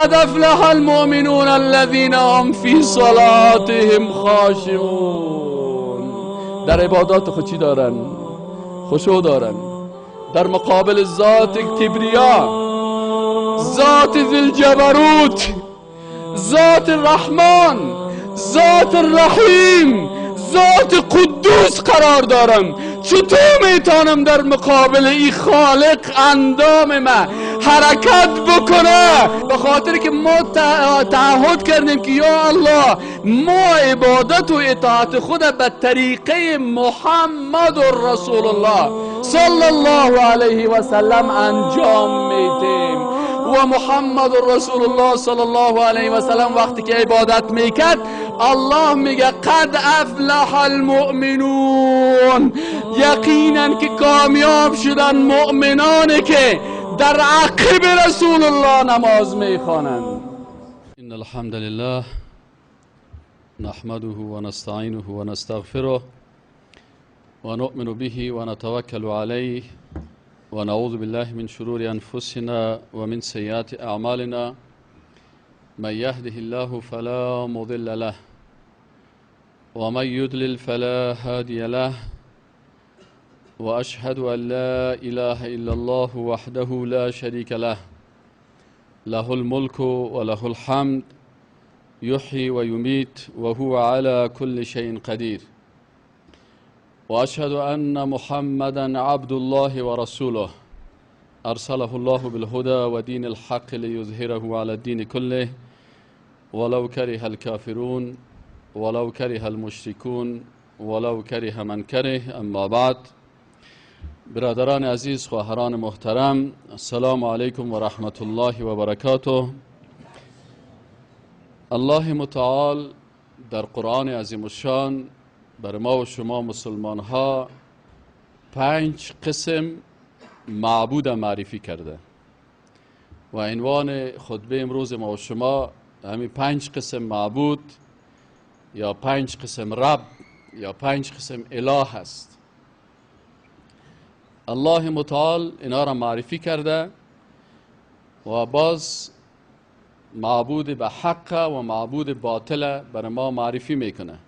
قد افلح المؤمنون الذين هم في صلاتهم خاشعون. در عبادات خود چی دارن؟ خشوع دارن. در مقابل ذات کبریا، ذات ذوالجبروت، ذات الرحمن، ذات الرحیم، ذات قدوس قرار دارم. چطور میتونم در مقابل این خالق اندام ما حرکت بکنه؟ به خاطر که ما تعهد کردیم که یا الله ما عبادت و اطاعت خود به طریقه محمد رسول الله صلی الله علیه و سلم انجام میدیم. و محمد رسول الله صلی الله علیه و سلم وقتی که عبادت میکرد الله میگه قد افلح المؤمنون، یقینا که کامیاب شدن مؤمنانی که در عقب رسول الله نماز میخوانند. ان الحمد لله نحمده و نستعینه و نستغفره و نؤمن به و نتوکل علیه و نعوذ بالله من شرور انفسنا و من سیئات اعمالنا. من یهده الله فلا مضل له و من یضلل فلا هادی له و اشهد ان لا اله الا الله وحده لا شریک له له الملك و له الحمد یحیی و یمیت و هو على كل شیء قدیر. وأشهد أن محمدا عبد الله ورسوله أرسله الله بالهدى ودين الحق ليظهره على الدين كله ولو كره الكافرون ولو كره المشركون ولو كره من كره. اما بعد، برادران عزیز، خواهران محترم، السلام علیکم و رحمت الله و برکاته. الله متعال در قرآن عظیم الشان بر ما و شما مسلمان ها 5 قسم معبود معرفی کرده و عنوان خطبه امروز ما و شما همین 5 قسم معبود یا 5 قسم رب یا 5 قسم اله هست. الله متعال اینا را معرفی کرده و باز معبود به حق و معبود باطل بر ما معرفی میکنه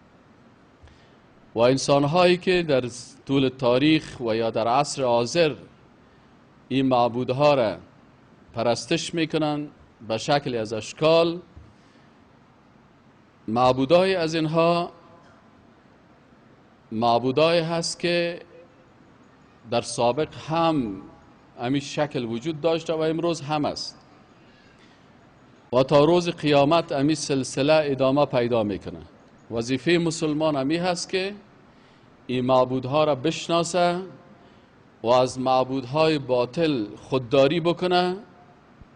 و انسانهایی که در طول تاریخ و یا در عصر حاضر این معبودها را پرستش میکنن به شکل از اشکال، معبودهای از اینها معبودهای هست که در سابق هم همین شکل وجود داشته و امروز هم است و تا روز قیامت همین سلسله ادامه پیدا میکنه. وظیفه مسلمان همی هست که این معبودها را بشناسه و از معبودهای باطل خودداری بکنه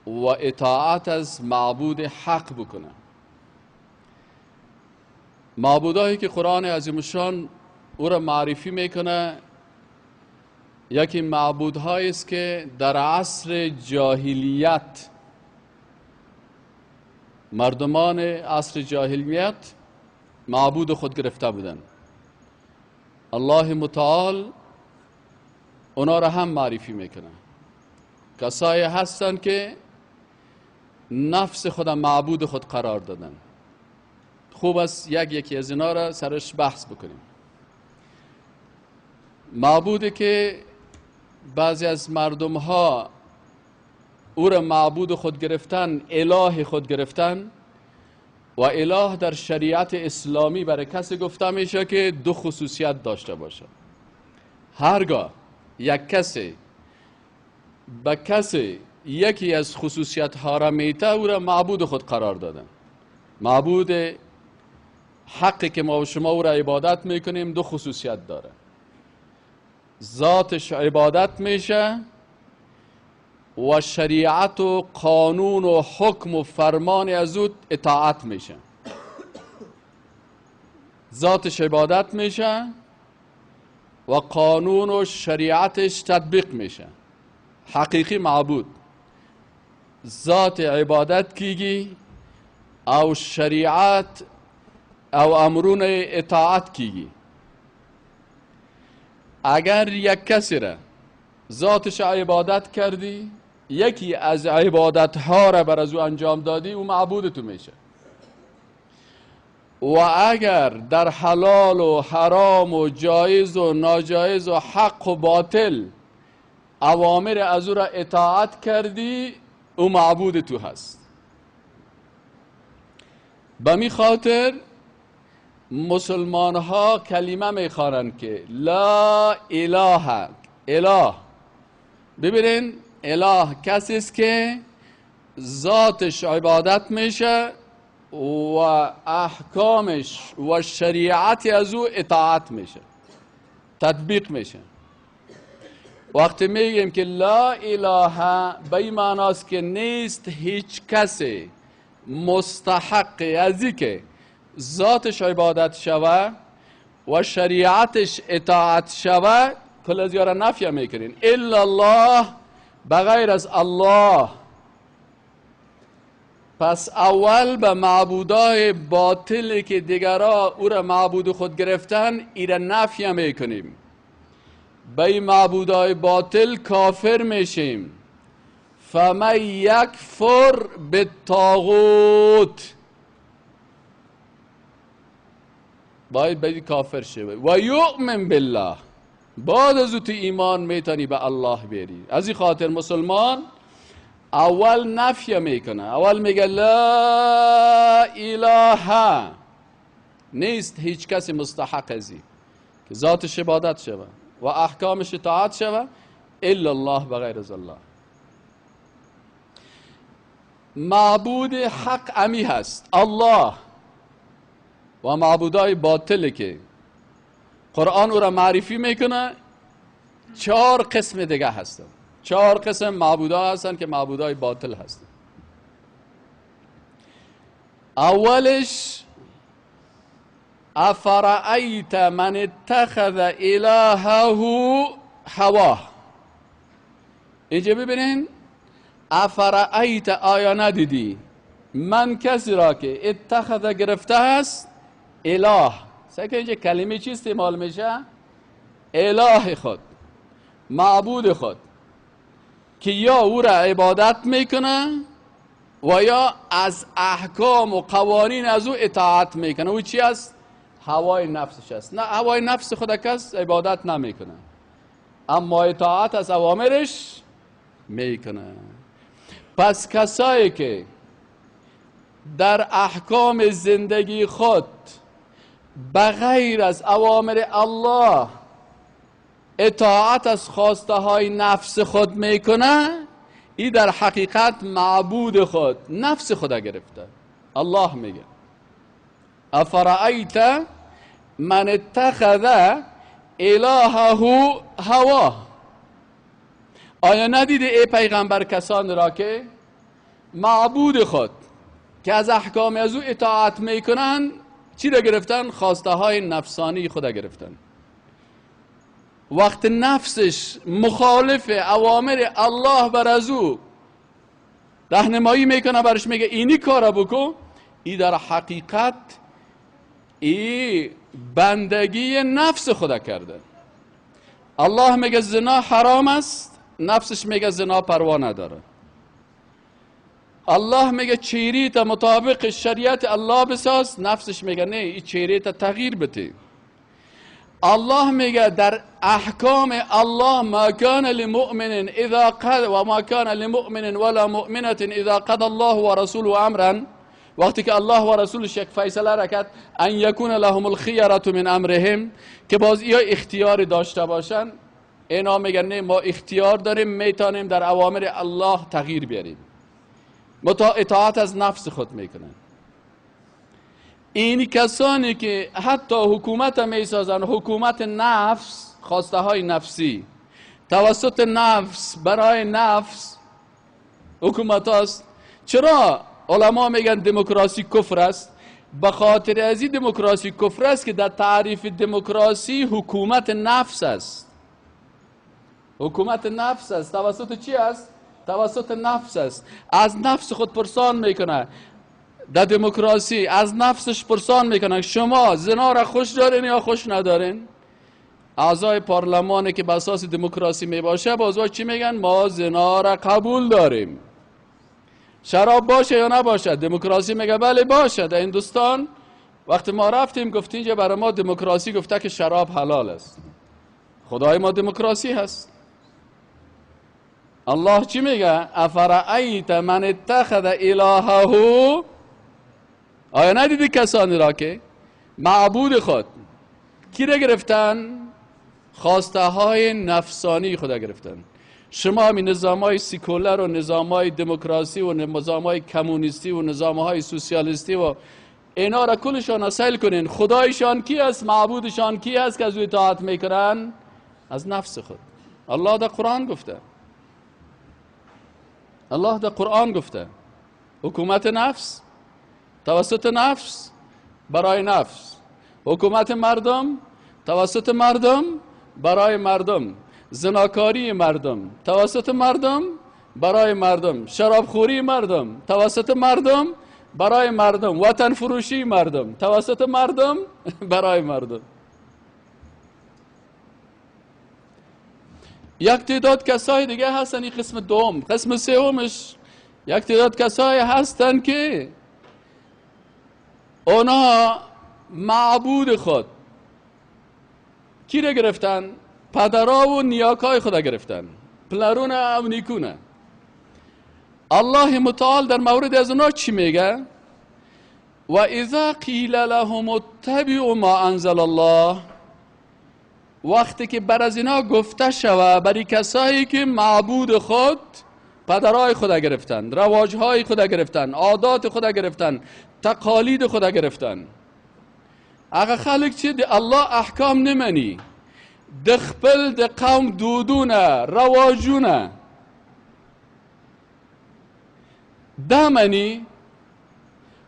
و اطاعت از معبود حق بکنه. معبودهایی که قرآن عظیم الشان او را معرفی میکنه، یکی معبودهایی است که در عصر جاهلیت مردمان عصر جاهلیت معبود خود گرفته بودن. الله متعال اونا را هم معرفی میکنه. کسایی هستند که نفس خود معبود خود قرار دادن. خوب است یکی از اینا را سرش بحث بکنیم. معبودی که بعضی از مردم ها او را معبود خود گرفتن، اله خود گرفتن و اله در شریعت اسلامی برای کسی گفته میشه که 2 خصوصیت داشته باشه. هرگاه یک کسی به کسی یکی از خصوصیت ها را میته او را معبود خود قرار دادن. معبود حقی که ما و شما او را عبادت میکنیم 2 خصوصیت داره. ذاتش عبادت میشه و شریعت و قانون و حکم و فرمان از او اطاعت میشه. ذاتش عبادت میشه و قانون و شریعتش تطبیق میشه. حقیقی معبود ذات عبادت کیگی او شریعت او امرون اطاعت کیگی. اگر یک کسی را ذاتش عبادت کردی یکی از عبادت ها را بر از او انجام دادی، او معبود تو میشه. و اگر در حلال و حرام و جایز و ناجایز و حق و باطل اوامر از او را اطاعت کردی، او معبود تو هست. به می خاطر مسلمان ها کلمه میخوانند که لا اله اله. ببینین اله کسی است که ذاتش عبادت میشه و احکامش و شریعت از او اطاعت میشه، تطبیق میشه. وقتی میگیم که لا اله، به این معناست که نیست هیچ کسی مستحق از این که ذاتش عبادت شوه و شریعتش اطاعت شوه، کل از یارا نفی میکنین الا الله، بغیر از الله. پس اول به معبودای باطلی که دیگرها او را معبود خود گرفتن، ایره نفی میکنیم، به این معبودای باطل کافر میشیم. فمن یکفر بالطاغوت، باید به کافر شوی. و یؤمن بالله، بعد از تو ایمان میتونی به الله بیاری. از این خاطر مسلمان اول نفی میکنه، اول میگه لا اله، نیست هیچ کسی مستحق ازی که ذاتش عبادت شوه و احکامش اطاعت شوه الا الله، بغیر از الله. معبود حق امی هست الله، و معبودای باطل که قرآن او را معرفی میکنه 4 قسم دیگه هستن. 4 قسم معبودا هستن که معبودای باطل هستن. اولش افرأیت من اتخذ الهه هواه. اینجا ببینین افرأیت، آیا ندیدی من کسی را که اتخذ گرفته است اله. سعی که اینجا کلمه چی استعمال میشه؟ اله خود، معبود خود، که یا او را عبادت میکنه و یا از احکام و قوانین از او اطاعت میکنه. او چی است؟ هوای نفسش است. نه، هوای نفس خود کس عبادت نمیکنه، اما اطاعت از اوامرش میکنه. پس کسایی که در احکام زندگی خود بغیر از اوامر الله اطاعت از خواسته های نفس خود میکنه، این در حقیقت معبود خود نفس خود گرفته. الله میگه افرأیت من اتخذ الهه هواه. آیا ندیده ای پیغمبر کسان را که معبود خود که از احکام از او اطاعت میکنن چی را گرفتن؟ خواسته های نفسانی خود گرفتن. وقت نفسش مخالف اوامر الله بر از او راهنمایی میکنه، برش میگه اینی کارا بکن، ای در حقیقت ای بندگی نفس خدا کرده. الله میگه زنا حرام است، نفسش میگه زنا پروا نداره. الله میگه چهره تا مطابق شریعت الله بساز، نفسش میگه نه، این چهره تا تغییر بده. الله میگه در احکام الله ما کان لمؤمن اذا قضى و ما کان لمؤمن ولا مؤمنه اذا قضى الله ورسوله امرا، وقتی که الله و رسولش یک فیصله را کرد ان یکون لهم الخیرة من امرهم، که باز یا اختیار داشته باشن، اینا میگن نه، ما اختیار داریم، میتونیم در اوامر الله تغییر بیاریم. اطاعت از نفس خود میکنن. این کسانی که حتی حکومت میسازن، حکومت نفس، خواسته های نفسی توسط نفس برای نفس حکومت است. چرا علما میگن دموکراسی کفر است؟ به خاطر از این دموکراسی کفر است که در تعریف دموکراسی حکومت نفس است. حکومت نفس است. توسط چی است؟ توسط نفس است. از نفس خود پرسان میکنه. در دموکراسی از نفسش پرسان میکنه شما زنا را خوش دارین یا خوش ندارین؟ اعضای پارلمانی که به اساس دموکراسی می باشه بازوا چی میگن؟ ما زنا را قبول داریم. شراب باشه یا نباشه؟ دموکراسی میگه بله باشه. در هندوستان وقتی ما رفتیم گفتیم اینجا برای ما دموکراسی گفته که شراب حلال است. خدای ما دموکراسی هست. الله چی میگه؟ افرأیت من اتخذ الهه، آیا ندیدی کسانی را که معبود خود کی را گرفتن؟ خواسته های نفسانی خدا گرفتن. شما همین نظام های سیکولر و نظام های دموکراسی و نظام های کمونیستی و نظام های سوسیالیستی و اینا را کلشان اصل کنین. خدایشان کی است؟ معبودشان کی است که از او اطاعت میکنن؟ از نفس خود. الله در قرآن گفته، الله در قرآن گفته حکومت نفس توسط نفس برای نفس، حکومت مردم توسط مردم برای مردم، زناکاری مردم توسط مردم برای مردم، شرابخوری مردم توسط مردم برای مردم، وطن فروشی مردم توسط مردم برای مردم. یک تعداد کسای دیگه هستن، این قسم دوم. قسم سومش یک تعداد کسای هستن که اونا معبود خود کی را گرفتن؟ پدرها و نیاکای خدا گرفتن، پلرونه و نیکونه. الله متعال در مورد از اونا چی میگه؟ و اذا قیل لهم اتبعوا ما انزل الله، وقتی که بر از اینا گفته شود برای کسایی که معبود خود پدرای خدا گرفتن، رواجهای خدا گرفتن، عادات خدا گرفتن، تقالید خدا گرفتن، اگه خلق چی دی الله احکام نمانی، دخپل د قوم دودونه رواجونه دمنی،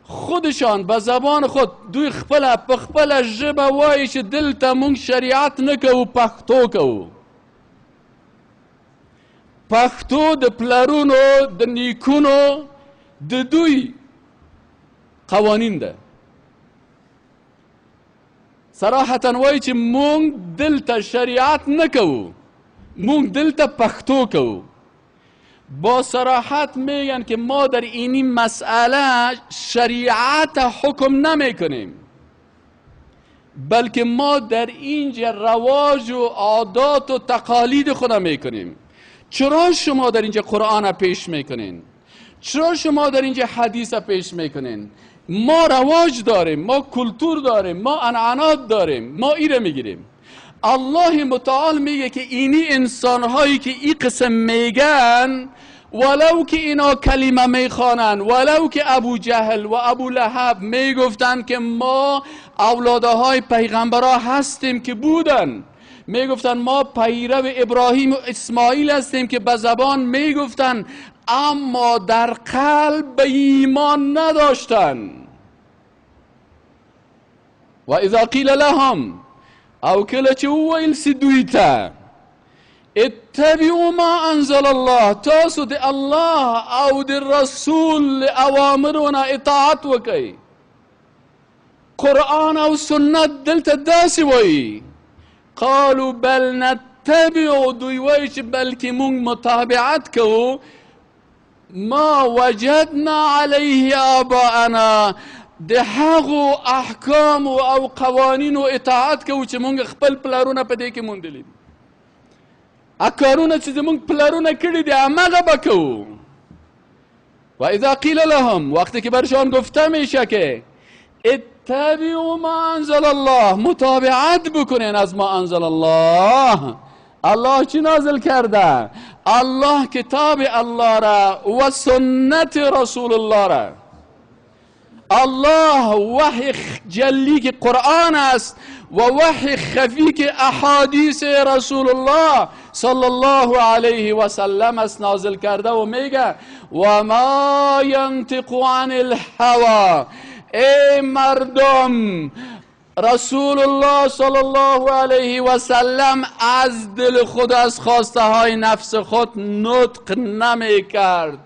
خودشان به زبان خود دوی خپل پخپل ژبه وایي چې دلته مونږ شریعت نه کوو، پښتو کوو. پښتو د پلرونو د نیکونو د دوی قوانین ده. صراحتا وایي چې مونږ دلته شریعت نه کوو، مونږ دلته پښتو کوو. با صراحت میگن که ما در اینی مسئله شریعت حکم نمی کنیم، بلکه ما در اینجا رواج و عادات و تقالید خدا می کنیم. چرا شما در اینجا قرآن پیش میکنین؟ چرا شما در اینجا حدیث پیش میکنین؟ ما رواج داریم، ما کلتور داریم، ما عنعنات داریم، ما ایره میگیریم. الله متعال میگه که اینی انسانهایی که این قسم میگن، ولو که اینا کلمه میخوانن، ولو که ابو جهل و ابو لهب میگفتن که ما اولادهای پیغمبرها هستیم که بودن، میگفتن ما پیرو ابراهیم و اسماعیل هستیم که به زبان میگفتن اما در قلب ایمان نداشتن. و اذا قیل لهم، او کله چې وویل سي دوی ته اتبعوا ما انزل الله، تاسو د الله او د رسول اوامرونه اطاعت وکئ. قرآن او سنت دلته داسې وایي. قالوا بل نتبع، دوی وایي چې بلکې مونږ متابعت کوو ما وجدنا علیه آباءنا، د هغو احکام او قوانین او اطاعت کوو چې مونږ خپل پلرونه په دې کې موندلي دي. کارونه چې زمونږ پلرونه کړي دي همغه به کوو. و اذا قیل لهم، وقتی که برشان گفته میشه که اتبعوا ما انزل الله، متابعت بکنین از ما انزل الله. الله چی نازل کرده؟ الله کتاب الله را و سنت رسول الله را. الله وحی جلی که قرآن است و وحی خفی که احادیث رسول الله صلی الله علیه و سلم است نازل کرده و میگه و ما ینطق عن الهوا. ای مردم، رسول الله صلی الله علیه و سلم از دل خود، از خواسته های نفس خود نطق نمی کرد.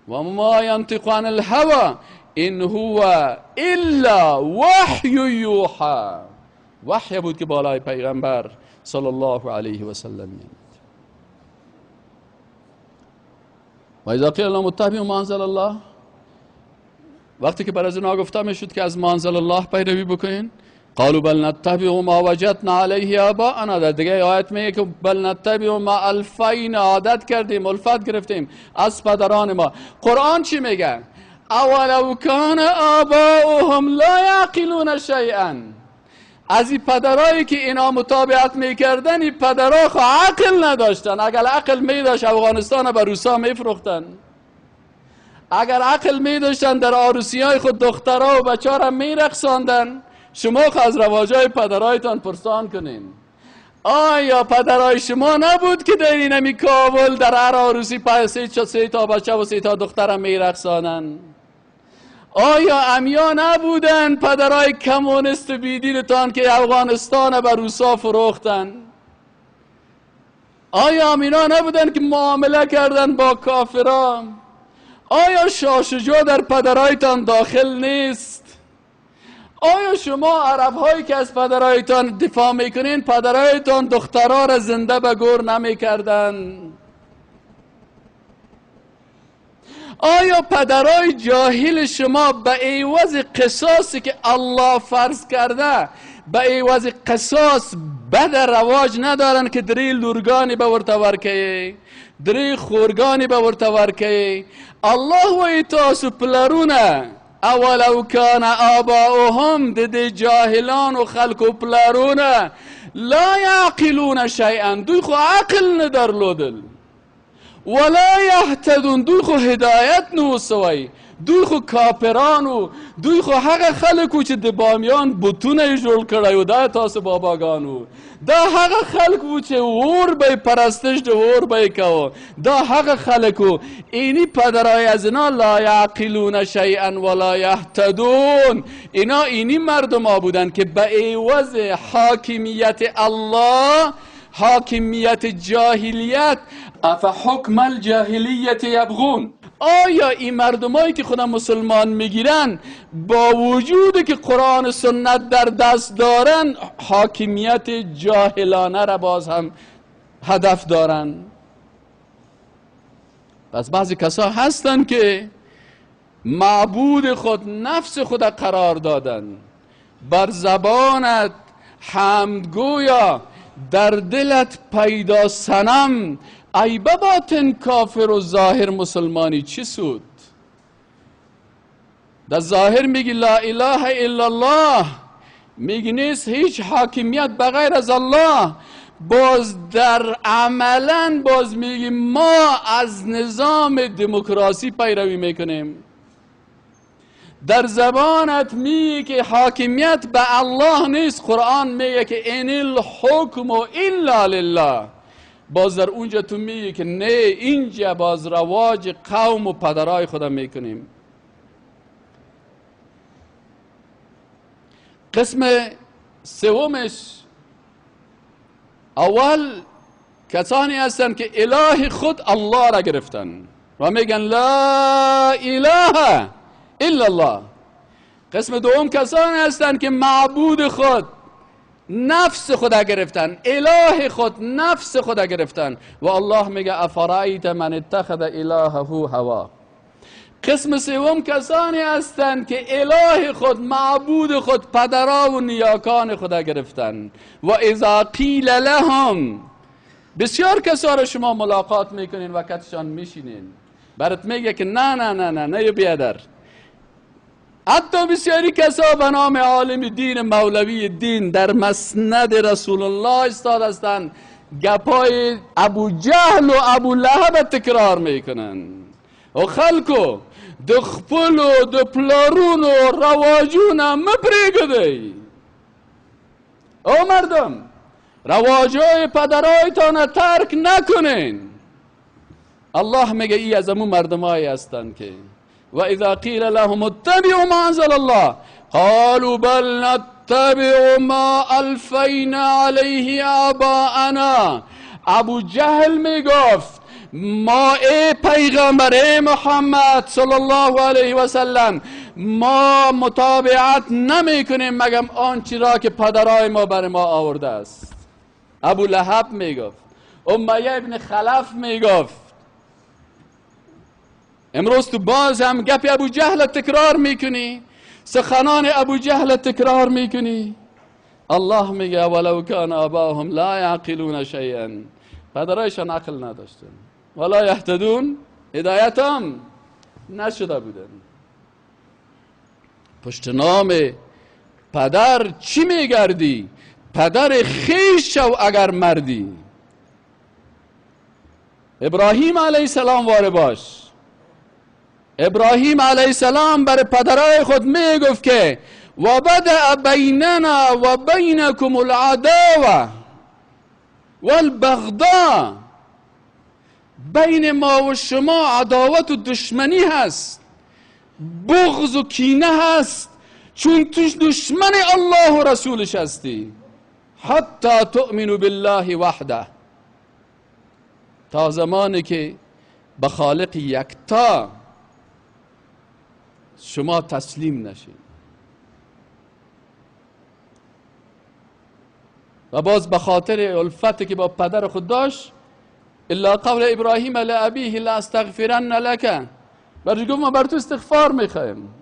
و ما ینطق عن الهوا ان هو الا وحی یوحى. وحی بود که بالای پیغمبر صلی الله علیه و سلم می‌آمد. و اذا قیل لهم اتبعوا ما انزل الله، وقتی که بر از اینا گفته میشد که از ما انزل الله پیروی بکنین، قالوا بل نتبع ما وجدنا علیه آباءنا. در دیگه آیت میگه که بل نتبع ما الفینا، عادت کردیم، الفت گرفتیم از پدران ما. قرآن چی میگه؟ اولو کان آباؤهم لا یعقلون شیئا. از این پدرایی که اینا مطابقت میکردن، این پدرها خو عقل نداشتن. اگر عقل میداشت افغانستان به روسا میفروختن. اگر عقل میداشتن در عروسی های خود دخترها و بچه ها را میرقصاندن. شما خو از رواجای پدرایتان پرسان کنین. آیا پدرای شما نبود که در اینمی کابل در هر عروسی پای سه تا بچه و سه تا دختر میرقصانن؟ آیا امیا نبودن پدرای کمونیست بیدینتان که افغانستان به روسا فروختن؟ آیا امینا نبودن که معامله کردن با کافران؟ آیا شاه شجاع در پدرایتان داخل نیست؟ آیا شما عرب هایی که از پدرایتان دفاع میکنین، پدرایتان دخترها را زنده به گور نمیکردن؟ آیا پدرای جاهل شما به عوض قصاصی که الله فرض کرده، به عوض قصاص بد رواج ندارن که دری لورگانی به ورتورکه، دری خورگانی به ورتورکه؟ الله و تاسو پلرونه اولو کان آباؤهم، د جاهلان و خلق و پلرونه لا یعقلون شیئا، دوی خو عقل ندرلودل، ولا یهتدون، دوی خو هدایت نوسوی، دوی خو کاپرانو، دوی خو هغه خلکو چې د بامیان بتونه جوړ کړی و دا تاسو باباګانو، دا هغه خلکو چې اور به پرستش د اور به کو، دا هغه خلکو. اینی پدرای از اینا لا یعقلون شیئا ولا یهتدون، اینا اینی مردم ها بودن که به عوض حاکمیت الله، حاکمیت جاهلیت، افحکم الجاهلیت یبغون. آیا این مردمایی که خودم مسلمان میگیرن با وجود که قرآن و سنت در دست دارن، حاکمیت جاهلانه را باز هم هدف دارن؟ پس بعضی کسا هستن که معبود خود نفس خود قرار دادن، بر زبانت حمدگویا، در دلت پیدا صنم، ای به باطن کافر و ظاهر مسلمانی چی سود؟ در ظاهر میگی لا اله الا الله، میگی نیست هیچ حاکمیت بغیر از الله، باز در عملا باز میگی ما از نظام دموکراسی پیروی میکنیم. در زبانت میگی که حاکمیت به الله نیست، قرآن میگه که ان الحکم الا لله، باز در اونجا تو میگی که نه، اینجا باز رواج قوم و پدرای خودم میکنیم. قسم سومش، اول کسانی هستن که اله خود الله را گرفتن و میگن لا اله الا الله. قسم دوم کسانی هستن که معبود خود نفس خدا گرفتن، اله خود نفس خدا گرفتن و الله میگه افرایت من اتخذ الهه هوا. قسم سوم کسانی هستند که اله خود، معبود خود، پدرها و نیاکان خدا گرفتن. و اذا قیل لهم، بسیار کسا را شما ملاقات میکنین وقتشان میشینین، برات میگه که نه نه نه نه نه بیادر. حتی بسیاری کسا به نام عالم دین، مولوی دین، در مسند رسول الله استاد هستند، گپای ابو جهل و ابو لهب تکرار میکنن و خلکو د خپلو د پلارونو رواجونه مپریږدئ. او مردم، رواجای پدرایتان ترک نکنین. الله میگه ای از امون مردمایی هستند که و اذا قیل لهم اتبعوا ما انزل الله قالوا بل نتبع ما الفینا علیه آباءنا. ابو جهل میگفت ما ای پیغمبر محمد صلی الله علیه و سلم ما متابعت نمی کنیم مگم آنچه را که پدرای ما بر ما آورده است. ابو لهب میگفت، امیه ابن خلف میگفت. امروز تو باز هم گپ ابو جهل تکرار میکنی، سخنان ابو جهل تکرار میکنی. الله میگه ولو کان آباهم لا یعقلون شیئا، پدرایشان عقل نداشتن، ولا یهتدون، هدایت هم نشده بودن. پشت نام پدر چی میگردی؟ پدر خیش شو اگر مردی. ابراهیم علیه السلام واره باش. ابراهیم علیه السلام بر پدرای خود میگفت که و بدأ بیننا و بینکم العداوه والبغضاء، بین ما و شما عداوت و دشمنی هست، بغض و کینه هست، چون توش دشمن الله و رسولش هستی. حتی تؤمنوا بالله وحده، تا زمانی که به خالق یکتا شما تسلیم نشید. و باز به خاطر الفتی که با پدر خود داشت، الا قول ابراهیم لابیه لاستغفرن لک، برش گفت ما بر تو استغفار میخوایم.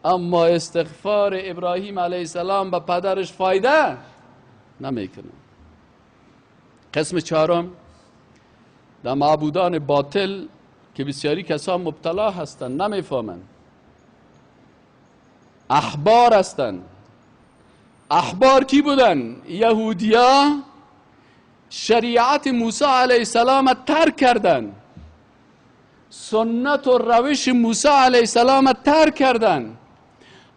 اما استغفار ابراهیم علیه السلام به پدرش فایده نمیکنه. قسم چهارم در معبودان باطل که بسیاری کسان مبتلا هستند، نمیفهمند. احبار هستند. احبار کی بودن؟ یهودیا شریعت موسی علیه السلام ترک کردن، سنت و روش موسی علیه السلام ترک کردن،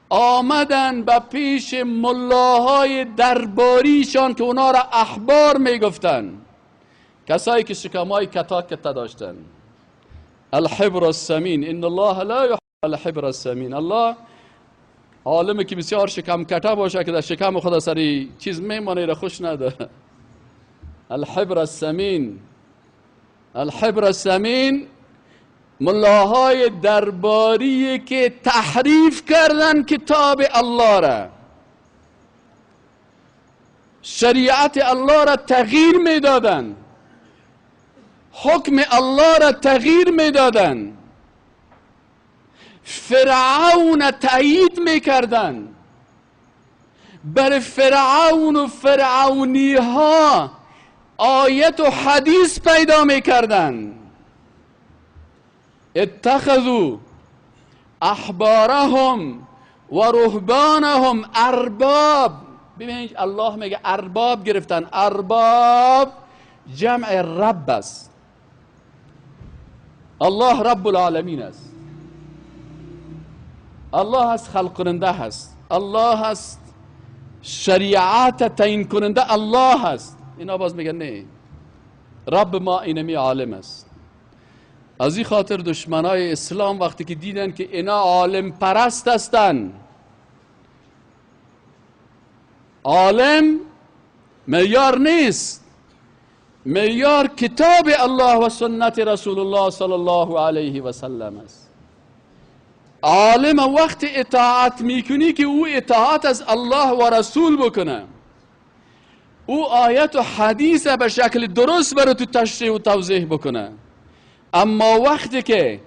آمدن به پیش ملاهای درباریشان که اونا را احبار میگفتن، کسایی که شکمای کتا کتا داشتن. الحبر السمین، ان الله لا يحب الحبر السمین. الله عالمه که بسیار شکم کتا باشه که در شکم خدا سری چیز میمانه را خوش نداره. الحبر السمین، الحبر السمین، ملاهای درباری که تحریف کردن کتاب الله را، شریعت الله را تغییر میدادن، حکم الله را تغییر میدادن، فرعون تایید میکردن، بر فرعون و فرعونی ها آیت و حدیث پیدا میکردن. اتخذوا احبارهم و رهبانهم ارباب. ببینید الله میگه ارباب گرفتن. ارباب جمع رب است. الله رب العالمین است. الله هست خلق کننده هست. الله هست شریعت تعیین کننده. الله هست. اینا باز میگن نه، رب ما اینمی عالم است. از این خاطر دشمنای اسلام وقتی که دیدن که اینا عالم پرست هستن، عالم معیار نیست، معیار کتاب الله و سنت رسول الله صلی الله علیه و سلم است. عالم وقت اطاعت میکنی که او اطاعت از الله و رسول بکنه، او آیت و حدیث به شکل درست برای تو تشریح و توضیح بکنه. اما وقتی که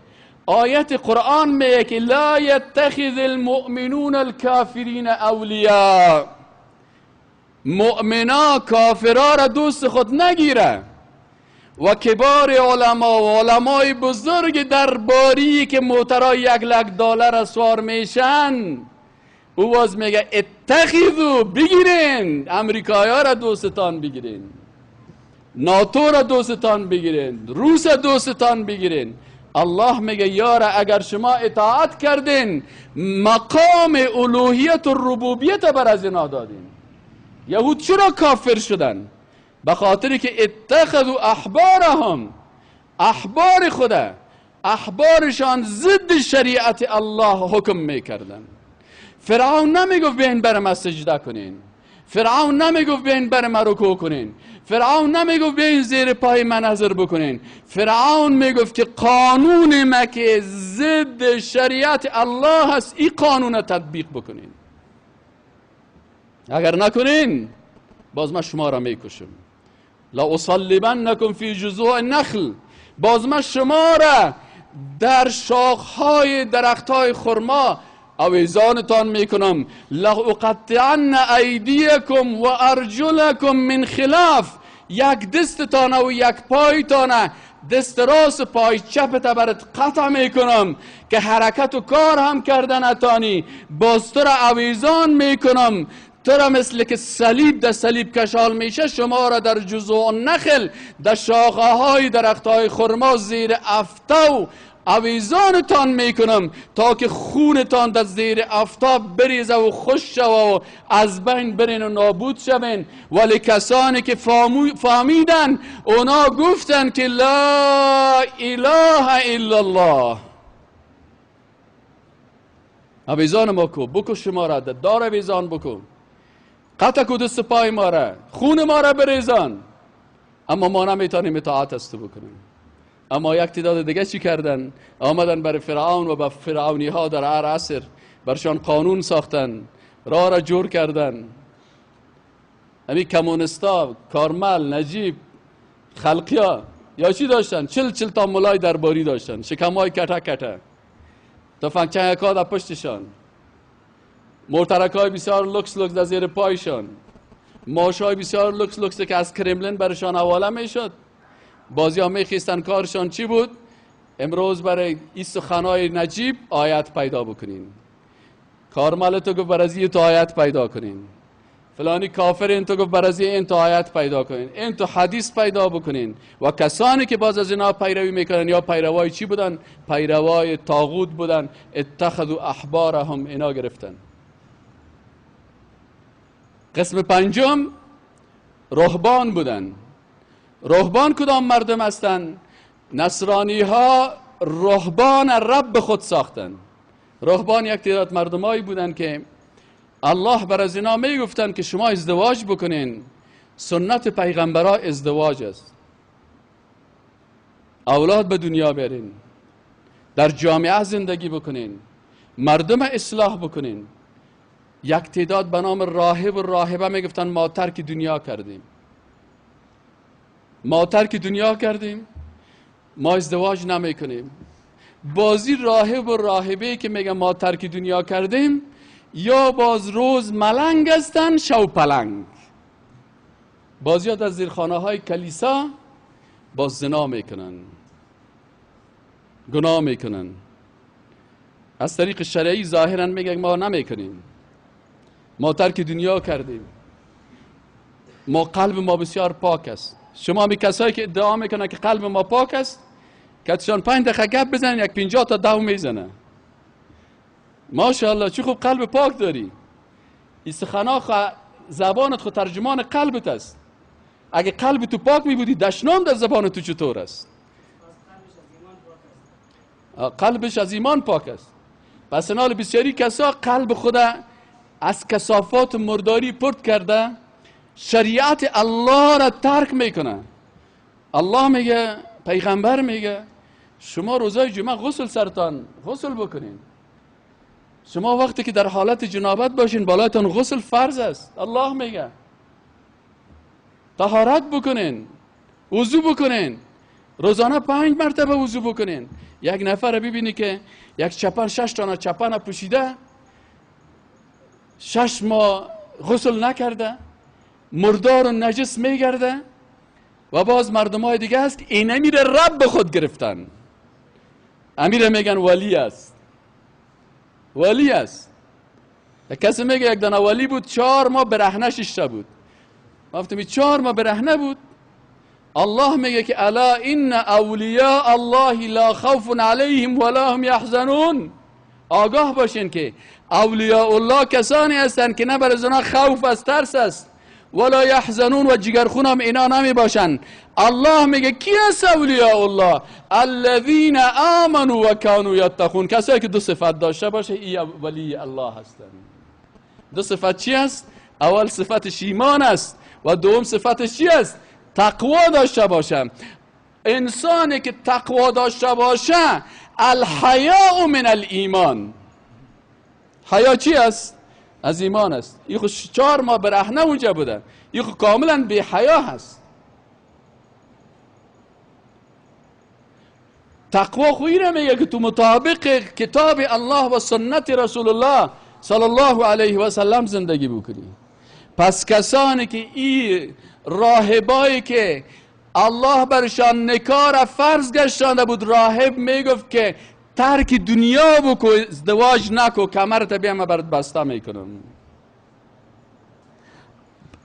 آیت قرآن میگه که لا یتخذ المؤمنون الکافرین اولیاء، مؤمنا کافرا را دوست خود نگیره، و کبار علما و علمای بزرگ درباری که موترا $1,00,000 اسوار میشن، او باز میگه اتخذو، بگیرین امریکایا را دوستان بگیرین، ناتو را دوستان بگیرین، روس دوستان بگیرین. الله میگه یارا اگر شما اطاعت کردین مقام الوهیت و ربوبیت بر از اینا دادین. یهود چرا کافر شدن؟ به خاطری که اتخذوا احبارهم، احبار خدا، احبارشان ضد شریعت الله حکم میکردن. فرعون نمیگفت بیاین برم از سجده کنین، فرعون نمیگفت بیاین بر من رکوع کنین، فرعون نمیگفت بیاین زیر پای من نظر بکنین. فرعون میگفت که قانون ما که ضد شریعت الله هست، این قانون تطبیق بکنین، اگر نکنین باز من شما را میکشم. لا اصلبنکم فی جذوع النخل، باز من شما را در شاخهای درختهای خرما آویزانتان میکنم. لاقطعن ایدیکم و ارجلکم من خلاف، یک دستتان و یک پایتان، دست راست پای چپت برات قطع میکنم که حرکت و کار هم کردن نتانی، باز تو را آویزان میکنم، تو را مثل که صلیب در صلیب کشال میشه، شما را در جذوع النخل، در شاخه های درخت های خرما زیر افتو آویزانتان میکنم تا که خونتان در زیر آفتاب بریزه و خوش شوه و از بین برین و نابود شوین. ولی کسانی که فهمیدن اونا گفتن که لا اله الا الله، آویزان ما کو، بکش ما را، دار آویزان بکن، قطع کو دست پای ما را، خون ما را بریزان، اما ما نمیتونیم اطاعت از تو بکنیم. اما یک تعداد دیگه چی کردن؟ آمدن برای فرعون و به فرعونی ها در هر عصر برشان قانون ساختن، راه را جور کردن. همین کمونستا، کارمل، نجیب، خلقیا یا چی داشتن؟ 40 تا ملای درباری داشتن، شکمای کته کته، تفنگچنگ ها در پشتشان، مرترک های بسیار لکس لکس در زیر پایشان، ماش های بسیار لکس لکس که از کرملین برشان حواله میشد. بازی ها میخیستن، کارشان چی بود؟ امروز برای این سخنهای نجیب آیت پیدا بکنین، کارمل تو گفت برای تو آیت پیدا کنین، فلانی کافر این تو گفت برای این تو آیت پیدا کنین، این تو حدیث پیدا بکنین. و کسانی که باز از اینا پیروی میکنن یا پیروای چی بودن؟ پیروای طاغوت بودن. اتخذوا احبارهم، اینا گرفتن. قسم پنجم رهبان بودن. رهبان کدام مردم هستند؟ نصرانی ها رهبان رب خود ساختن. رهبان یک تعداد مردمایی بودن که الله بر از اینا می گفتن که شما ازدواج بکنین، سنت پیغمبرها ازدواج است، اولاد به دنیا بیارین، در جامعه زندگی بکنین، مردم اصلاح بکنین. یک تعداد به نام راهب و راهبه می گفتن ما ترک دنیا کردیم، ما ترک دنیا کردیم، ما ازدواج نمی کنیم. بازی راهب و راهبه که میگن ما ترک دنیا کردیم، یا باز روز ملنگ هستن شو پلنگ. بازی ها در زیرخانه های کلیسا باز زنا میکنن، گناه میکنن، از طریق شرعی ظاهرا میگن ما نمیکنیم، ما ترک دنیا کردیم، ما قلب ما بسیار پاک است. شما می کسایی که ادعا میکنن که قلب ما پاک است، کتشان 5 دقیقه گپ بزنن یک 50 تا دو میزنه. ماشاءالله چه خوب قلب پاک داری. این سخنا زبانت خود ترجمان قلبت است. اگه قلب تو پاک می بودی دشنام در زبان تو چطور است؟ قلبش از ایمان پاک است. پس نال بسیاری کسا قلب خود از کثافات مرداری پرت کرده، شریعت الله را ترک میکنه. الله میگه، پیغمبر میگه شما روزای جمعه غسل سرتان غسل بکنین. شما وقتی که در حالت جنابت باشین بالاتون غسل فرض است. الله میگه طهارت بکنین، وضو بکنین، روزانه 5 مرتبه وضو بکنین. یک نفر ببینی که یک چپن 6 تا چپن پوشیده، 6 ماه غسل نکرده، مردار و نجس میگرده، و باز مردمای دیگه هست که این امیر رب خود گرفتن، امیر میگن ولی است، ولی است. کسی میگه یک دانه ولی بود 4 ماه برهنه شیشته بود. گفتم 4 ماه برهنه بود. الله میگه که الا ان اولیاء الله لا خوف علیهم ولا هم یحزنون. آگاه باشین که اولیاء الله کسانی هستند که نه بر از آنها خوف است، ترس است، ولا یحزنون، و جگرخون هم اینا نمی باشن. الله میگه کی است اولیاء الله؟ الذین آمنوا و کانوا یتقون. کسایی که 2 صفت داشته باشه ای ولی الله هستند. 2 صفت چی است؟ اول صفتش ایمان است و دوم صفتش چی است؟ تقوا داشته باشم. انسانی که تقوا داشته باشه، الحیاء من الایمان. حیا چی است؟ از ایمان است. این خود 4 ماه برهنه اونجا بودن، این خود کاملا بی حیا هست. تقوا خویی را میگه که تو مطابق کتاب الله و سنت رسول الله صلی الله علیه و سلم زندگی بکنی. پس کسانی که این راهبایی که الله برشان نکاح را فرض گشتانده بود، راهب میگفت که ترک دنیا بکو، ازدواج نکو، کمرت بیام برات بسته میکنم.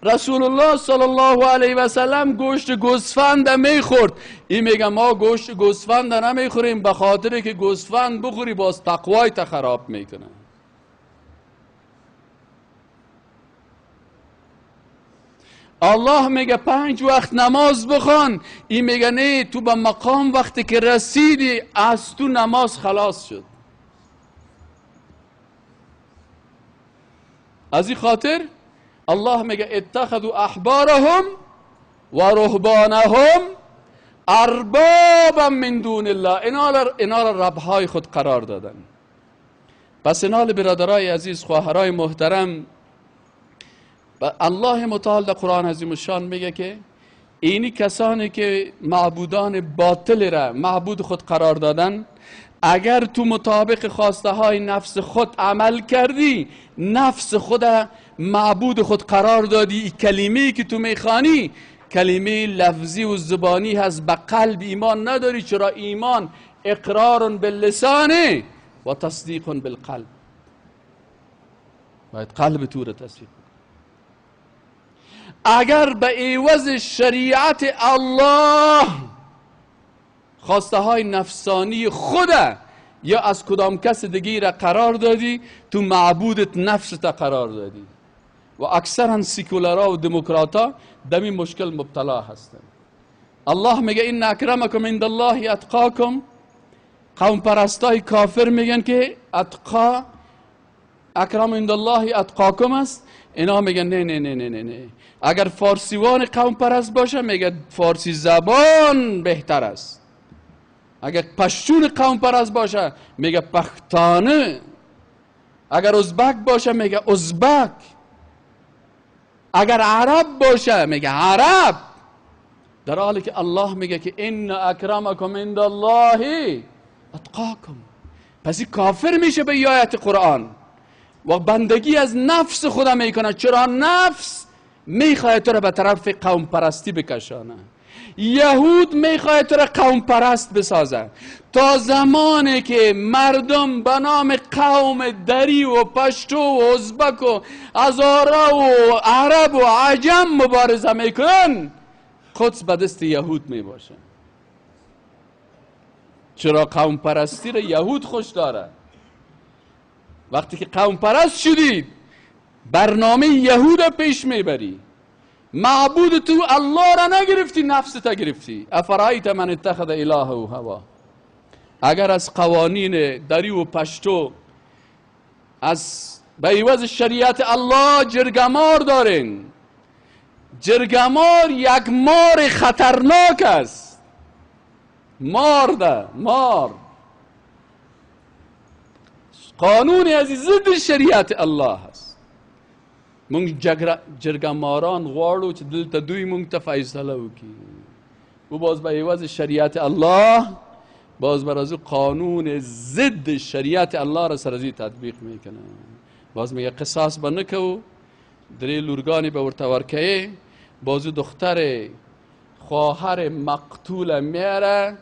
رسول الله صلی الله علیه و سلم گوشت گوسفند میخورد. این میگه ما گوشت گوسفند نمیخوریم به خاطر که گوسفند بخوری باز تقوای تا خراب میکنه. الله میگه 5 وقت نماز بخوان. این میگه نه، تو به مقام وقتی که رسیدی از تو نماز خلاص شد. از این خاطر الله میگه اتخذوا احبارهم و رهبانهم اربابا من دون الله. اینا را ربهای خود قرار دادن. پس اینا برادرای عزیز، خواهرای محترم، الله متعال در قرآن عظیم الشان میگه که اینی کسانی که معبودان باطل را معبود خود قرار دادن، اگر تو مطابق خواسته های نفس خود عمل کردی، نفس خود معبود خود قرار دادی، این کلمه‌ای که تو میخوانی کلمه لفظی و زبانی هست، به قلب ایمان نداری. چرا؟ ایمان اقرار باللسان و تصدیق بالقلب. باید قلب تو را تصدیق. اگر به عوض شریعت الله خواسته های نفسانی خود یا از کدام کس دیگه را قرار دادی، تو معبودت نفست قرار دادی. و اکثرا سیکولارا و دموکراتا دمی مشکل مبتلا هستند. الله میگه این اکرمکم عند الله اتقاکم. قوم پرستای کافر میگن که اتقا اکرم عند الله اتقاکم است. اینا میگن نه نه نه نه نه. اگر فارسیوان قوم پرست باشه میگه فارسی زبان بهتر است. اگر پشتون قوم پرست باشه میگه پختانه. اگر ازبک باشه میگه ازبک. اگر عرب باشه میگه عرب. در حالی که الله میگه که ان اکرمکم عند الله اتقاکم. پس کافر میشه به آیت قرآن و بندگی از نفس خودم میکنه. چرا؟ نفس میخواد تو را به طرف قوم پرستی بکشانه. یهود میخواد تو را قوم پرست بسازه. تا زمانی که مردم به نام قوم دری و پشتو و ازبک و هزاره و عرب و عجم مبارزه میکنن، قدس به دست یهود میباشه. چرا؟ قوم پرستی را یهود خوش داره. وقتی که قوم پرست شدید برنامه یهود پیش میبری. معبود تو الله را نگرفتی، نفس تا گرفتی. افرایت من اتخذ الهه هوا. اگر از قوانین دری و پشتو از به عوض شریعت الله جرگمار دارین، جرگمار یک مار خطرناک است. مار قانونی از ضد شریعت الله هست. مونگ جرگماران غواړو چې دلته دوی مونږ ته فیصله وکړي. و باز به عوض شریعت الله باز بر از قانون ضد شریعت الله را سرزی تطبیق میکنه. باز میگه قصاص به نکو، دری لورگانی به ورته ورکه. باز دختر خواهر مقتول میاره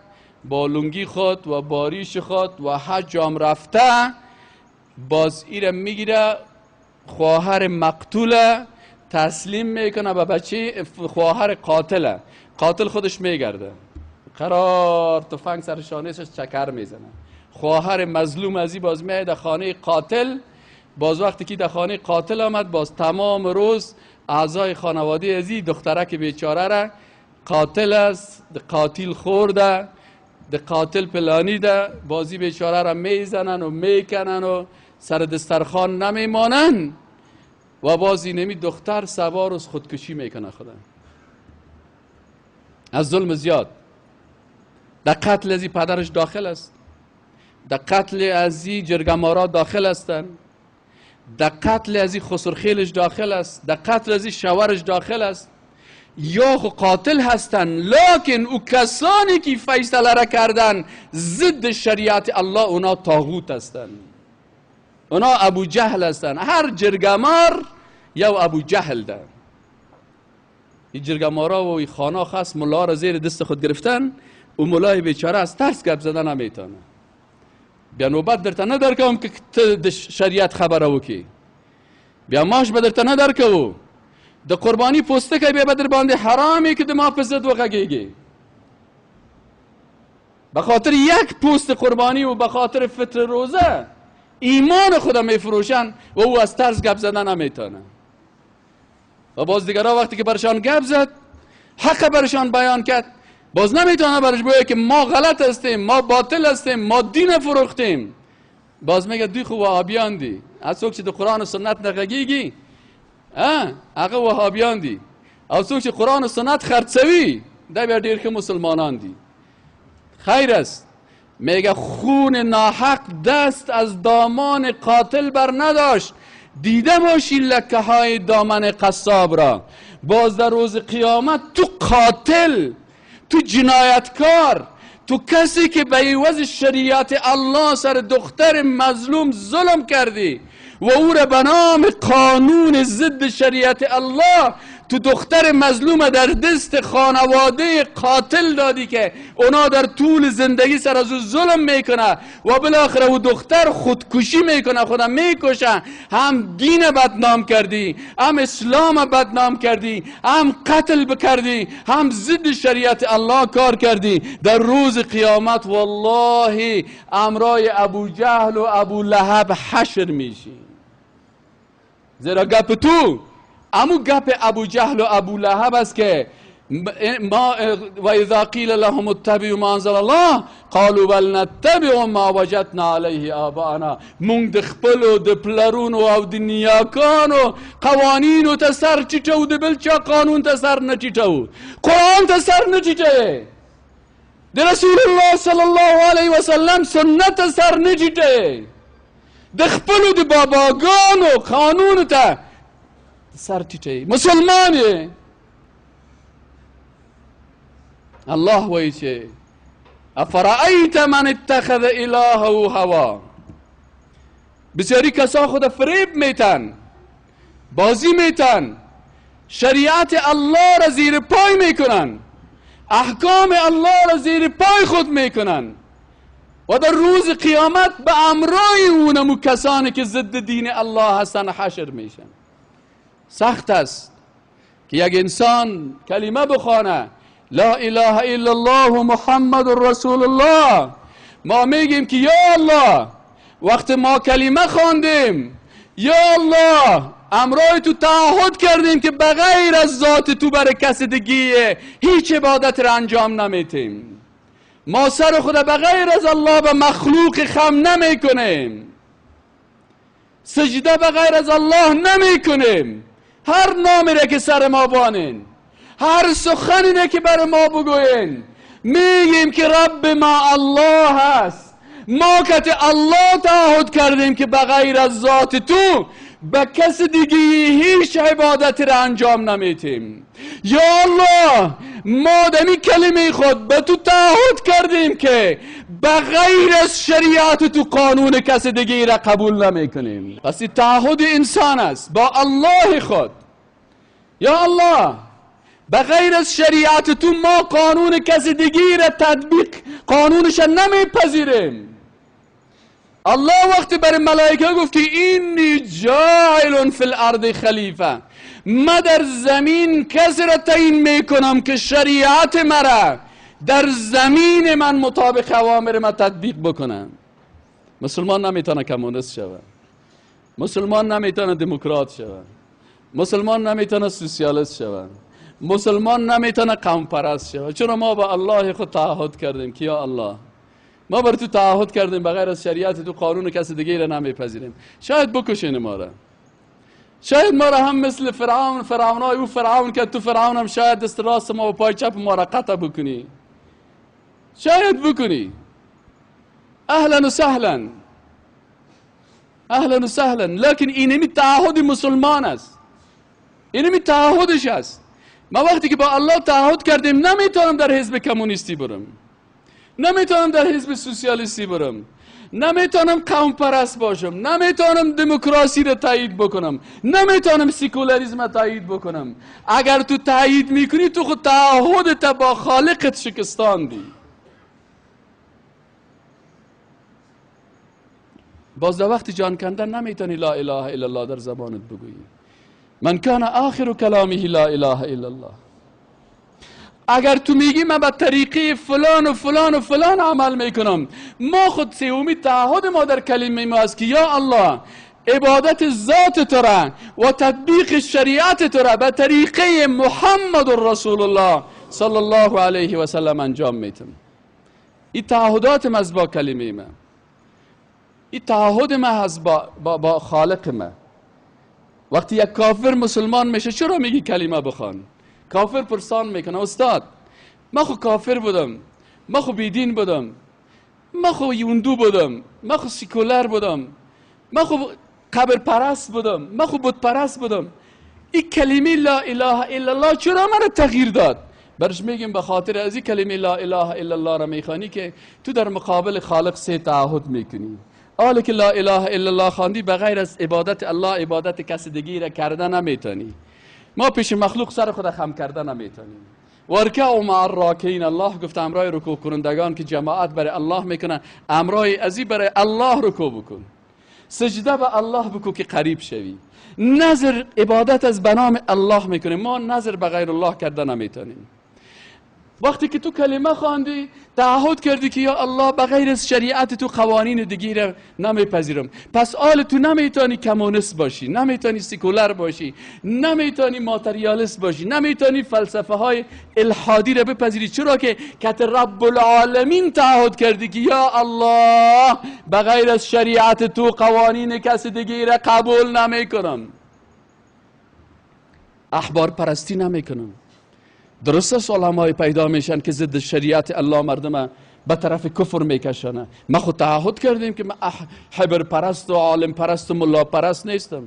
با لنگی خود و باریش خود و حج هم رفته، باز ایره میگیره خواهر مقتول تسلیم میکنه به بچه خواهر قاتله. قاتل خودش میگرده قرار تفنگ سر شانهش چکر میزنه. خواهر مظلوم ازی باز میاد در خانه قاتل. باز وقتی که در خانه قاتل آمد، باز تمام روز اعضای خانواده ازی دخترک بیچاره را قاتل است، قاتل خورده، ده قاتل پلانیده، بازی بیچاره را میزنن و میکنن و سر دسترخوان نمیمانن. و بازی نمی دختر سوار از خودکشی میکنه. خدا از ظلم زیاد در قتل ازی پدرش داخل است، در قتل ازی جرگمارا داخل هستند، در قتل ازی خسرخیلش داخل است، در قتل ازی شوهرش داخل است. یا خو قاتل هستن، لکن او کسانی که فیصله را کردن ضد شریعت الله اونا طاغوت هستن، اونا ابو جهل هستن. هر جرگمار یا ابو جهل ده. این جرگمارا و این خانا خاص ملا را زیر دست خود گرفتن و ملای بیچاره از ترس گپ زدن نمیتونه. بیا نوبت درتا ندرکم که شریعت خبره وکی، بیا ماش بدرتا ندرکو د قربانی پوسته که بیا بدر بانده حرامی که دما پزد و غگیگی بخاطر یک پوست قربانی و بخاطر فطر روزه ایمان خدا میفروشن و او از ترس گپ زدن نمیتونه. و باز دیگرها وقتی که برشان گپ زد، حق برشان بیان کرد، باز نمیتونه برش بگه که ما غلط هستیم، ما باطل هستیم، ما دین فروختیم. باز میگه دوی خو وهابیان دی، از څوک چې د قرآن و سنت نه غږیږي هغه وهابیان دی، او څوک چې قرآن و سنت خرڅوي دا بیا ډیر ښه مسلمانان دی. خیر است. میگه خون ناحق دست از دامان قاتل بر نداشت، دیده باشی لکه های دامن قصاب را. باز در روز قیامت تو قاتل، تو جنایتکار، تو کسی که به عوض شریعت الله سر دختر مظلوم ظلم کردی و او را به نام قانون ضد شریعت الله تو دختر مظلوم در دست خانواده قاتل دادی که اونا در طول زندگی سر از او ظلم میکنه و بالاخره او دختر خودکشی میکنه، خدا میکشه. هم دین بدنام کردی، هم اسلام بدنام کردی، هم قتل بکردی، هم ضد شریعت الله کار کردی. در روز قیامت والله امرای ابو جهل و ابو لهب حشر میشی. زیرا گپ تو امو گپ ابو جهل و ابو لهب است که ما و اذا قیل لهم اتبعوا ما انزل الله قالوا بل نتبع ما وجدنا علیه آباءنا. مونږ د خپل او د پلرونو او د نیاکانو قوانینو ته سر ټیټو، د بل چا قانون ته سر نه ټیټو، قرآن ته سر نه ټیټوي، د رسول الله صلی الله علیه وسلم سنت ته سر نه ټیټوي، د خپل د باباګانو قانون ته سر ټیټوي. مسلمان یې. الله وایي چې افرأیت من اتخذ الهه هوا. بسیاری کسا خود فریب میتن، بازی میتن، شریعت الله را زیر پای میکنن، احکام الله را زیر پای خود میکنن و در روز قیامت به امرای اونمو کسانی که ضد دین الله هستن حشر میشن. سخت است که یک انسان کلمه بخوانه لا اله الا الله محمد رسول الله. ما میگیم که یا الله وقت ما کلمه خواندیم، یا الله امرای تو تعهد کردیم که بغیر از ذات تو برای کس دیگه هیچ عبادت را انجام نمیتیم. ما سر خود بغیر از الله به مخلوق خم نمی کنیم، سجده بغیر از الله نمی کنیم. هر نامی را که سر ما بانین، هر سخنی را که بر ما بگوین، میگیم که رب ما الله هست. ما که الله تعهد کردیم که بغیر از ذات تو به کس دیگه هیچ عبادت را انجام نمیتیم. یا الله ما دمی کلمه خود به تو تعهد کردیم که بغیر از شریعت تو قانون کس دیگه را قبول نمیکنیم. پس این تعهد انسان است با الله خود. یا الله بغیر از شریعت تو ما قانون کس دیگه را تطبیق قانونش نمیپذیریم. الله وقتی برای ملائکه گفتی اینی جاعل فی الارض خلیفه، من در زمین کسی را تعیین میکنم که شریعت مرا در زمین من مطابق اوامر من تطبیق بکنم. مسلمان نمیتونه کمونیست شود، مسلمان نمیتونه دموکرات شود، مسلمان نمیتونه سوسیالیست شود، مسلمان نمیتونه قوم پرست شود. چون ما با الله خود تعهد کردیم که یا الله ما بر تو تعهد کردیم بغیر از شریعت تو قانون کسی دیگه را نمیپذیریم. شاید بکشین ما را، شاید ما را هم مثل فرعونای او فرعون که تو فرعون هم شاید دست راست ما و پای چپ ما را قطع بکنی، شاید بکنی. اهلا و سهلا، اهلا و سهلا. لکن اینمی تعهد مسلمان است، اینمی تعهدش است. ما وقتی که با الله تعهد کردیم نمیتونم در حزب کمونیستی برم، نمیتونم در حزب سوسیالیستی برم، نمیتونم قوم پرست باشم، نمیتونم دموکراسی را تایید بکنم، نمیتونم سیکولاریسم را تایید بکنم. اگر تو تایید میکنی تو خود تعهدت با خالقت شکستاندی. باز در وقت جان کندن نمیتونی لا اله الا الله در زبانت بگویی. من کان آخر کلامه لا اله الا الله. اگر تو میگی من به طریقه فلان و فلان و فلان عمل میکنم، ما خود سومی تعهد ما در کلمه ما است که یا الله عبادت ذات تو را و تطبیق شریعت تو را به طریقه محمد رسول الله صلی الله علیه و سلم انجام میتم. این تعهدات ما از با کلمه ما، این تعهد ما از با خالق ما. وقتی یک کافر مسلمان میشه چرا میگی کلمه بخوان؟ کافر پرسان میکنه استاد ما خو کافر بودم، ما خو بیدین بودم، ما خو یوندو بودم، ما خو سیکولر بودم، ما خو قبر پرست بودم، ما خو بت پرست بودم. این کلمه لا اله الا الله چرا من تغییر داد؟ برش میگیم به خاطر از این کلمه لا اله الا الله را میخوانی که تو در مقابل خالق سه تعهد میکنی. حالا که لا اله الا الله خواندی بغیر از عبادت الله عبادت کسی دیگه را کردن نمیتونی. ما پیش مخلوق سر خود خم کردن نمیتونیم. ورکعوا مع الراکعین، الله گفت امرای رکوع کنندگان که جماعت برای الله میکنه، امرای ازی برای الله رکوع بکن، سجده به الله بکن که قریب شوی. نظر عبادت از بنام الله میکنیم، ما نظر به غیر الله کردن نمیتونیم. وقتی که تو کلمه خواندی تعهد کردی که یا الله بغیر از شریعت تو قوانین دیگه را نمیپذیرم، پس آل تو نمیتونی کمونیست باشی، نمیتونی سیکولر باشی، نمیتونی ماتریالیست باشی، نمیتونی فلسفه های الحادی را بپذیری. چرا که رب العالمین تعهد کردی که یا الله بغیر از شریعت تو قوانین کسی دیگه را قبول نمیکنم، احبار پرستی نمیکنم. درست است علمای پیدا میشن که ضد شریعت الله مردم به طرف کفر میکشنه. ما خود تعهد کردیم که من حبر پرست و عالم پرست و ملا پرست نیستم.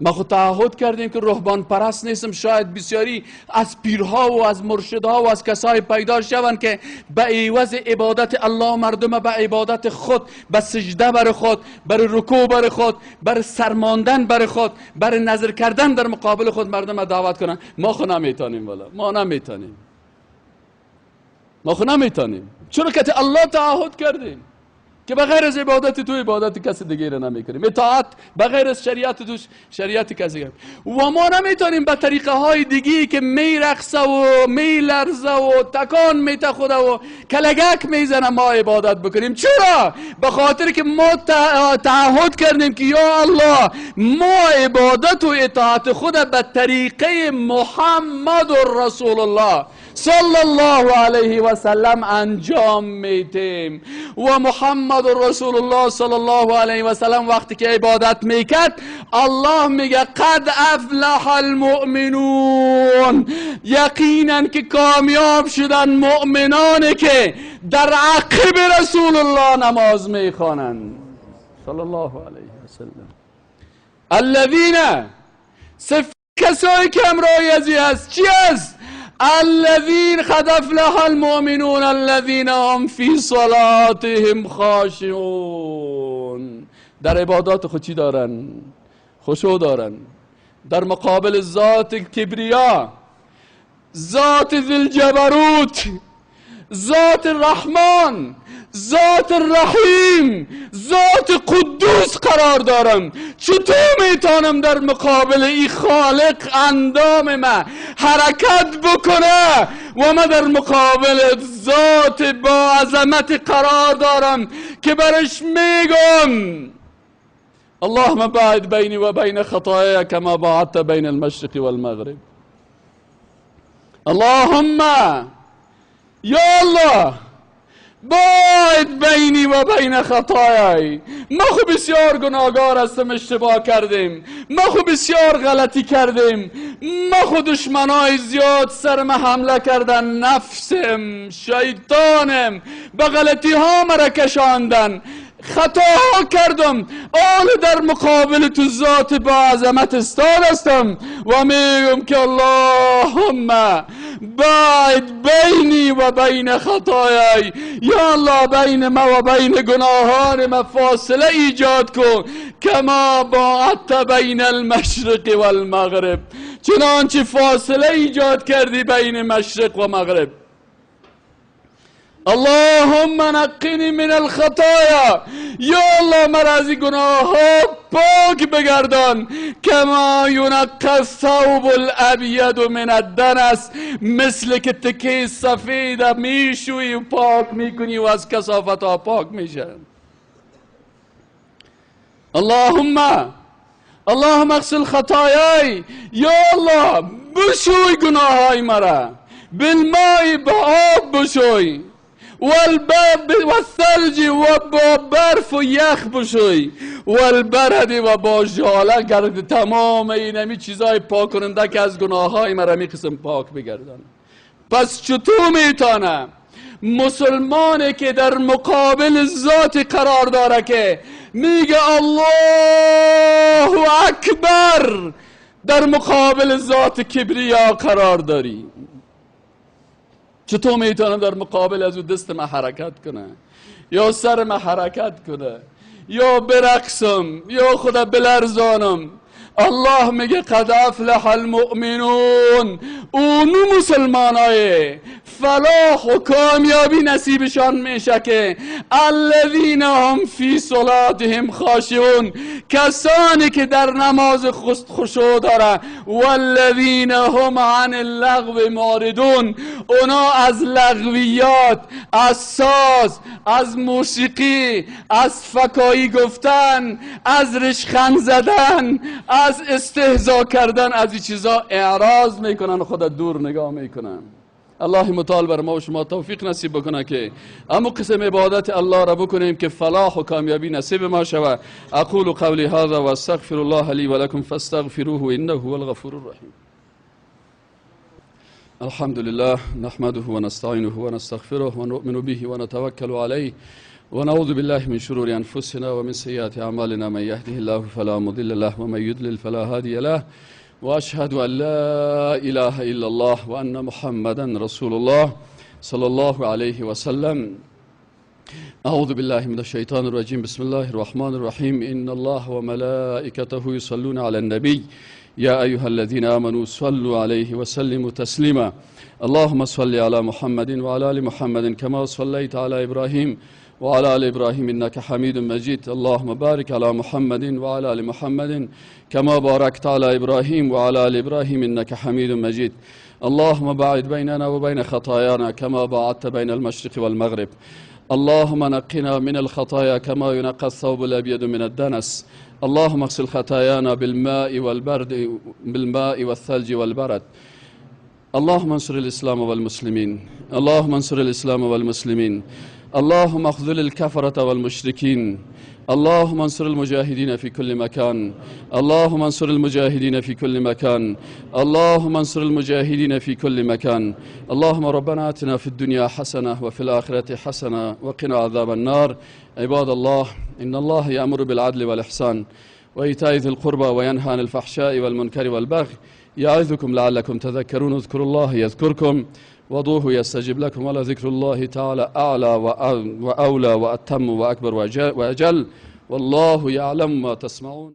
ما خود تعهد کردیم که رهبان پرست نیستم. شاید بسیاری از پیرها و از مرشدها و از کسای پیدا شوند که به عوض عبادت الله مردم به عبادت خود، به سجده بر خود، بر رکوع بر خود، بر سرماندن بر خود، بر نظر کردن در مقابل خود مردم دعوت کنن. ما خود نمیتونیم، والا ما نمیتونیم، ما خود نمیتونیم. چرا که الله تعهد کردیم که بغیر از عبادت تو عبادت کسی دیگه را نمیکنیم، اطاعت بغیر از شریعت تو شریعت کسی دیگه. و ما نمیتونیم به طریقه های دیگی که میرقصه و میلرزه و تکان میته خوده و کلگک میزنه ما عبادت بکنیم. چرا؟ به خاطر که ما تعهد کردیم که یا الله ما عبادت و اطاعت خود به طریقه محمد رسول الله صلی الله علیه و سلم انجام میدیم. و محمد رسول الله صلی الله علیه و سلم وقتی که عبادت میکرد الله میگه قد افلح المؤمنون، یقینا که کامیاب شدن مؤمنانی که در عقب رسول الله نماز میخوانند صلی الله علیه و سلم. الذین، صفت کسایی که امرای ازی هست چی است؟ الذين قد افلح المؤمنون الذين هم في صلاتهم خاشعون. در عبادات خود چی دارن؟ خشوع دارن. در مقابل ذات کبریا، ذات ذوالجبروت، ذات الرحمن، ذات الرحیم، ذات قدوس قرار دارم. چطور میتونم در مقابل این خالق اندام ما حرکت بکنه و من در مقابل ذات با عظمت قرار دارم که برش میگم اللهم باعد بینی و بین خطایا کما باعدت بین المشرق والمغرب. اللهم یا الله باید بینی و بین خطایای. ما خو بسیار گناهگار هستم، اشتباه کردیم، ما خو بسیار غلطی کردیم، ما خو دشمنای زیاد سر ما حمله کردن، نفسم شیطانم به غلطی ها مرا کشاندن، خطاها کردم، آن در مقابل تو ذات با عظمت استاد هستم و میگم که اللهم باید بینی و بین خطایای. یا الله بین ما و بین گناهان ما فاصله ایجاد کن، کما باعدت بین المشرق و المغرب، چنانچه فاصله ایجاد کردی بین مشرق و مغرب. اللهم نقنی من الخطایا، یا الله مرا از گناه ها پاک بگردان، کما ینقی الثوب الابید من الدنس، مثل که تکه سفید میشوی و پاک میکنی و از کثافت ها پاک میشه. اللهم اغسل خطایای، یا الله بشوی گناه های مرا، بالماء با آب بشوی، والثلج و با برف و یخ بشوی، والبرد و با ژاله گرد. تمام اینمی چیزای پاک کننده که از گناه های مرا می قسم پاک بگردن. پس چطور میتونه مسلمانی که در مقابل ذات قرار داره که میگه الله اکبر، در مقابل ذات کبریا قرار داری؟ چطور میتونم در مقابل از او دست ما حرکت کنه، یا سر ما حرکت کنه، یا برقصم، یا خدا بلرزانم؟ الله میگه قد افلح المؤمنون، اونو مسلمانای فلاح و کامیابی نصیبشان میشه که الذین هم فی صلاتهم خاشعون، کسانی که در نماز خشوع داره، والذین هم عن اللغو معرضون، اونا از لغویات، از ساز، از موسیقی، از فکایی گفتن، از رشخند زدن، از استهزا کردن، از این چیزا اعراض میکنن و خدا دور نگاه میکنن. الله متعال بر ما و شما توفیق نصیب بکنه که اما قسم عبادت الله را بکنیم که فلاح و کامیابی نصیب ما شود. اقول قولی هذا و استغفر الله لی و لکم فاستغفروه انه هو الغفور الرحیم. الحمد لله نحمده و نستعینه و نستغفره و نؤمن به و نتوکل علیه و نعوذ بالله من شرور انفسنا و من سیئات اعمالنا، من یهده الله فلا مضل له و من یضلل فلا هادی له، و اشهد ان لا اله الا الله و ان محمدا رسول الله صلی الله علیه و سلم. اعوذ بالله من الشیطان الرجیم. بسم الله الرحمن الرحیم. ان الله و ملائکته یصلون علی النبی یا ایها الذین آمنوا صلوا علیه و سلموا تسلیما. اللهم صل علی محمد و علی آل محمد کما صلیت علی ابراهیم وعلى آل إبراهيم إنك حميد مجيد. اللهم بارك على محمد وعلى آل محمد كما باركت على إبراهيم وعلى آل إبراهيم إنك حميد مجيد. اللهم باعد بيننا وبين خطايانا كما باعدت بين المشرق والمغرب. اللهم نقنا من الخطايا كما ينقى الثوب الأبيض من الدنس. اللهم اغسل خطايانا بالماء والثلج والبرد. اللهم انصر الإسلام والمسلمين. اللهم انصر الإسلام والمسلمين. اللهم اخذل الكفرة والمشركين. اللهم انصر المجاهدين في كل مكان. اللهم انصر المجاهدين في كل مكان. اللهم انصر المجاهدين في كل مكان. اللهم ربنا آتنا في الدنيا حسنة وفي الآخرة حسنة وقنا عذاب النار. عباد الله، إن الله يأمر بالعدل والإحسان وإيتاء ذي القربى وينهى عن الفحشاء والمنكر والبغي يعظكم لعلكم تذكرون. اذكروا الله يذكركم وضوه يستجب لكم، ولذكر الله تعالى أعلى وأولى وأتم وأكبر وأجل، والله يعلم ما تصنعون.